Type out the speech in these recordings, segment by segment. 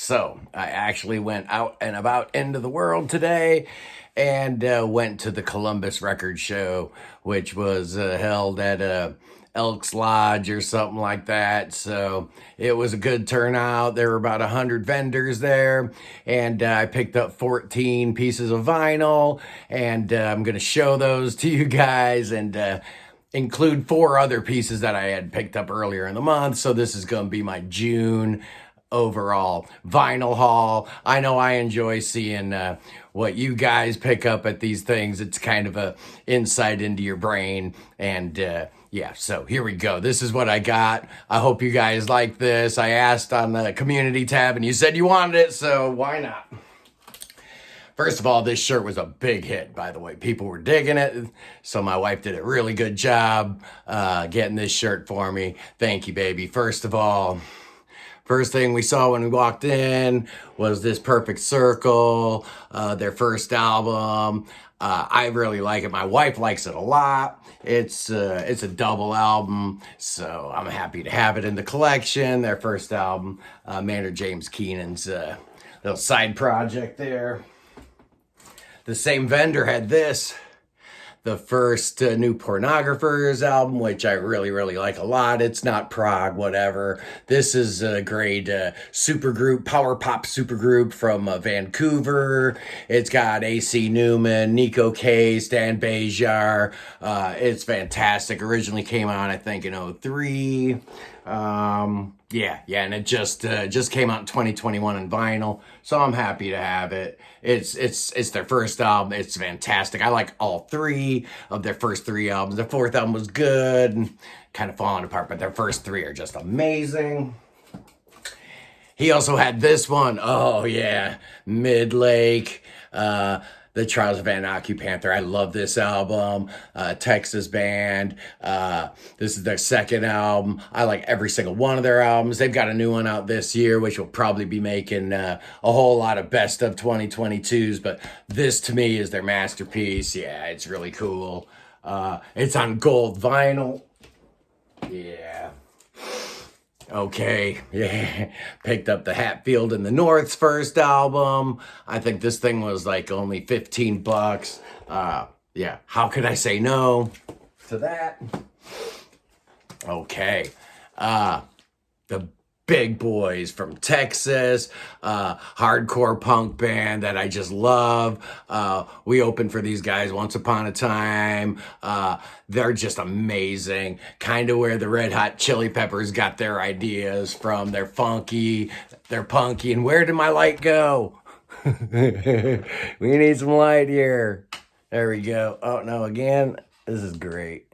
So I actually went out and about into the world today and went to the Columbus Record Show, which was held at Elks Lodge or something like that. So it was a good turnout. There were about 100 vendors there, and I picked up 14 pieces of vinyl, and I'm going to show those to you guys and include 4 other pieces that I had picked up earlier in the month. So this is going to be my June overall vinyl haul. I know I enjoy seeing what you guys pick up at these things. It's kind of a insight into your brain. And yeah, so here we go. This is what I got. I hope you guys like this. I asked on the community tab and you said you wanted it, so why not? First of all, this shirt was a big hit, by the way. People were digging it, so my wife did a really good job getting this shirt for me. Thank you, baby. First of all, first thing we saw when we walked in was this Perfect Circle, their first album. I really like it. My wife likes it a lot. It's a double album, so I'm happy to have it in the collection. Their first album, Maynard James Keenan's little side project there. The same vendor had this, the first New Pornographers album, which I really, really like a lot. It's not prog, whatever. This is a great supergroup, power pop supergroup from Vancouver. It's got AC Newman, Nico Case, Dan Bejar. It's fantastic. Originally came out, I think, in 2003. Yeah, and it just came out in 2021 in vinyl, so I'm happy to have it. It's their first album. It's fantastic. I like all 3 of their first 3 albums. The 4th album was good, kind of falling apart, but their first 3 are just amazing. He also had this one. Oh yeah, Midlake. The Trials of Van Panther. I love this album. Texas band. This is their second album. I like every single one of their albums. They've got a new one out this year, which will probably be making a whole lot of best of 2022s. But this to me is their masterpiece. Yeah, it's really cool. It's on gold vinyl. Yeah. Okay, yeah, picked up the Hatfield and the North's first album. I think this thing was like only $15. Yeah, how could I say no to that? Okay, the Big Boys from Texas, hardcore punk band that I just love. We opened for these guys once upon a time. They're just amazing. Kind of where the Red Hot Chili Peppers got their ideas from. They're funky, they're punky. And where did my light go? We need some light here. There we go. Oh no, again, this is great.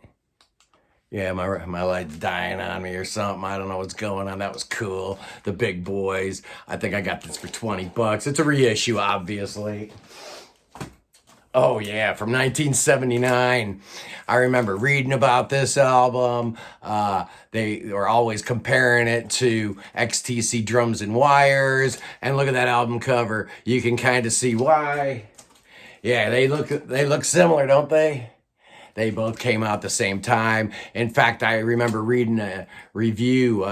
Yeah, my light's dying on me or something. I don't know what's going on. That was cool. The Big Boys. I think I got this for $20. It's a reissue, obviously. Oh yeah, from 1979. I remember reading about this album. They were always comparing it to XTC Drums and Wires. And look at that album cover. You can kind of see why. Yeah, they look similar, don't they? They both came out the same time. In fact, I remember reading a review,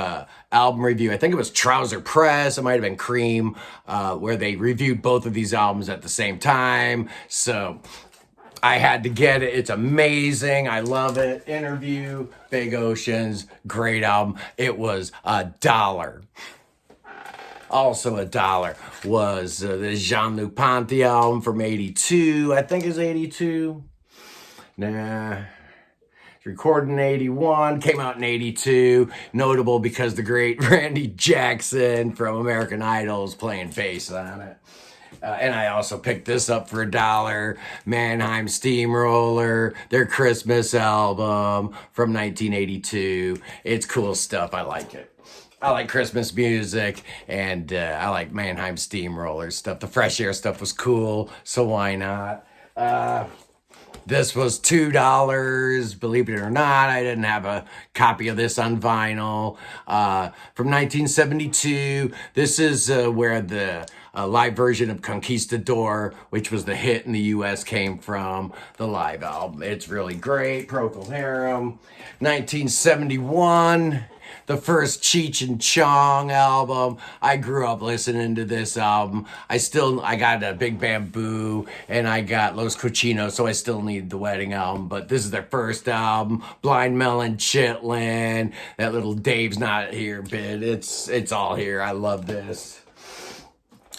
album review. I think it was Trouser Press. It might have been Cream, where they reviewed both of these albums at the same time. So I had to get it. It's amazing. I love it. Interview, Big Oceans, great album. It was $1. Also $1 was the Jean-Luc Ponty album from '82. I think it's '82. Nah. It's recorded in '81, came out in '82. Notable because the great Randy Jackson from American Idol is playing bass on it. And I also picked this up for $1. Mannheim Steamroller, their Christmas album from 1982. It's cool stuff. I like it. I like Christmas music, and I like Mannheim Steamroller stuff. The Fresh Air stuff was cool, so why not? This was $2, believe it or not. I didn't have a copy of this on vinyl. From 1972, this is where the live version of Conquistador, which was the hit in the US, came from, the live album. It's really great. Procol Harum. 1971, the first Cheech and Chong album. I grew up listening to this album. I got a Big Bamboo and I got Los Cochinos, so I still need the Wedding album. But this is their first album. Blind Melon, Chitlin, that little Dave's Not Here bit. It's all here. I love this.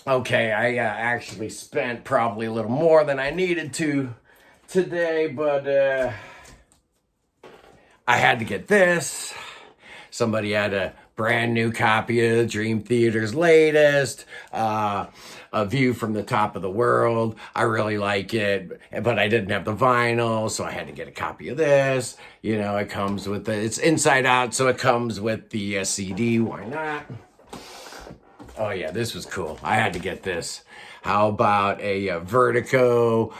Okay, I actually spent probably a little more than I needed to today, but I had to get this. Somebody had a brand new copy of Dream Theater's latest, A View from the Top of the World. I really like it, but I didn't have the vinyl, so I had to get a copy of this. You know, it comes with it's inside out, so it comes with the CD. Why not? Oh yeah, this was cool. I had to get this. How about a Vertigo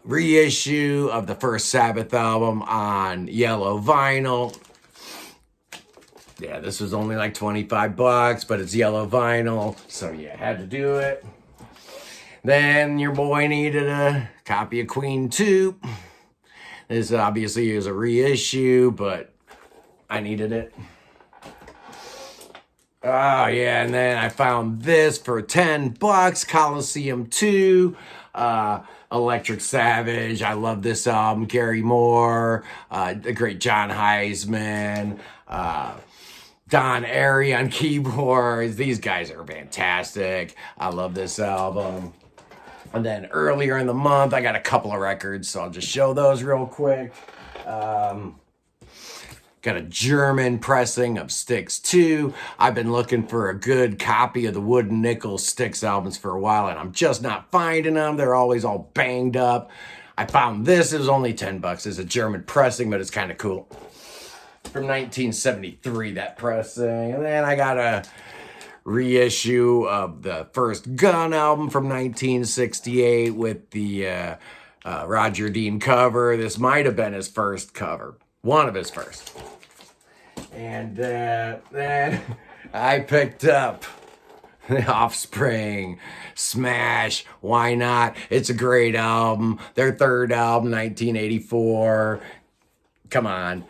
reissue of the first Sabbath album on yellow vinyl? Yeah, this was only like $25, but it's yellow vinyl, so yeah, had to do it. Then your boy needed a copy of Queen 2. This obviously is a reissue, but I needed it. Oh yeah, and then I found this for $10, Coliseum 2, Electric Savage. I love this album. Gary Moore, the great John Heisman, Don Airey on keyboards. These guys are fantastic. I love this album. And then earlier in the month, I got a couple of records, so I'll just show those real quick. Got a German pressing of Styx 2. I've been looking for a good copy of the Wooden Nickel Styx albums for a while, and I'm just not finding them. They're always all banged up. I found this. It was only $10. It's a German pressing, but it's kind of cool. From 1973, that pressing. And then I got a reissue of the first Gun album from 1968 with the Roger Dean cover. This might have been his first cover. One of his first. And then I picked up The Offspring, Smash, Why Not? It's a great album. Their third album, 1984. Come on.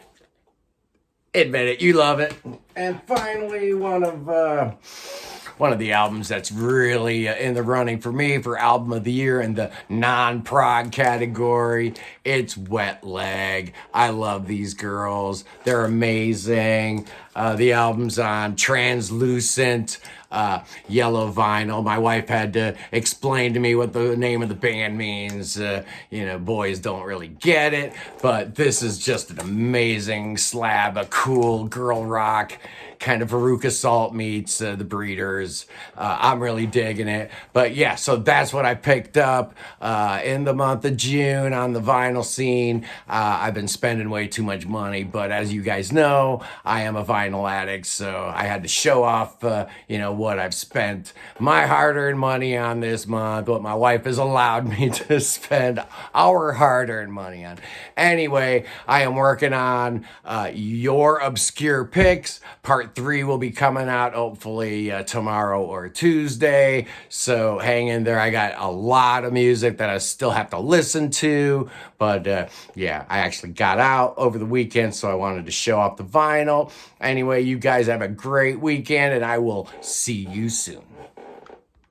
Admit it, you love it. And finally, one of the albums that's really in the running for me for album of the year in the non-prog category. It's Wet Leg. I love these girls. They're amazing. The album's on translucent yellow vinyl. My wife had to explain to me what the name of the band means. Boys don't really get it, but this is just an amazing slab of cool girl rock. Kind of Veruca Salt meets the Breeders. I'm really digging it. But yeah, so that's what I picked up in the month of June on the vinyl scene. I've been spending way too much money, but as you guys know, I am a vinyl addict, so I had to show off, what I've spent my hard-earned money on this month, what my wife has allowed me to spend our hard-earned money on. Anyway, I am working on Your Obscure Picks. Part 3 will be coming out hopefully tomorrow or Tuesday. So hang in there. I got a lot of music that I still have to listen to. But I actually got out over the weekend, so I wanted to show off the vinyl. Anyway, you guys have a great weekend, and I will see you soon.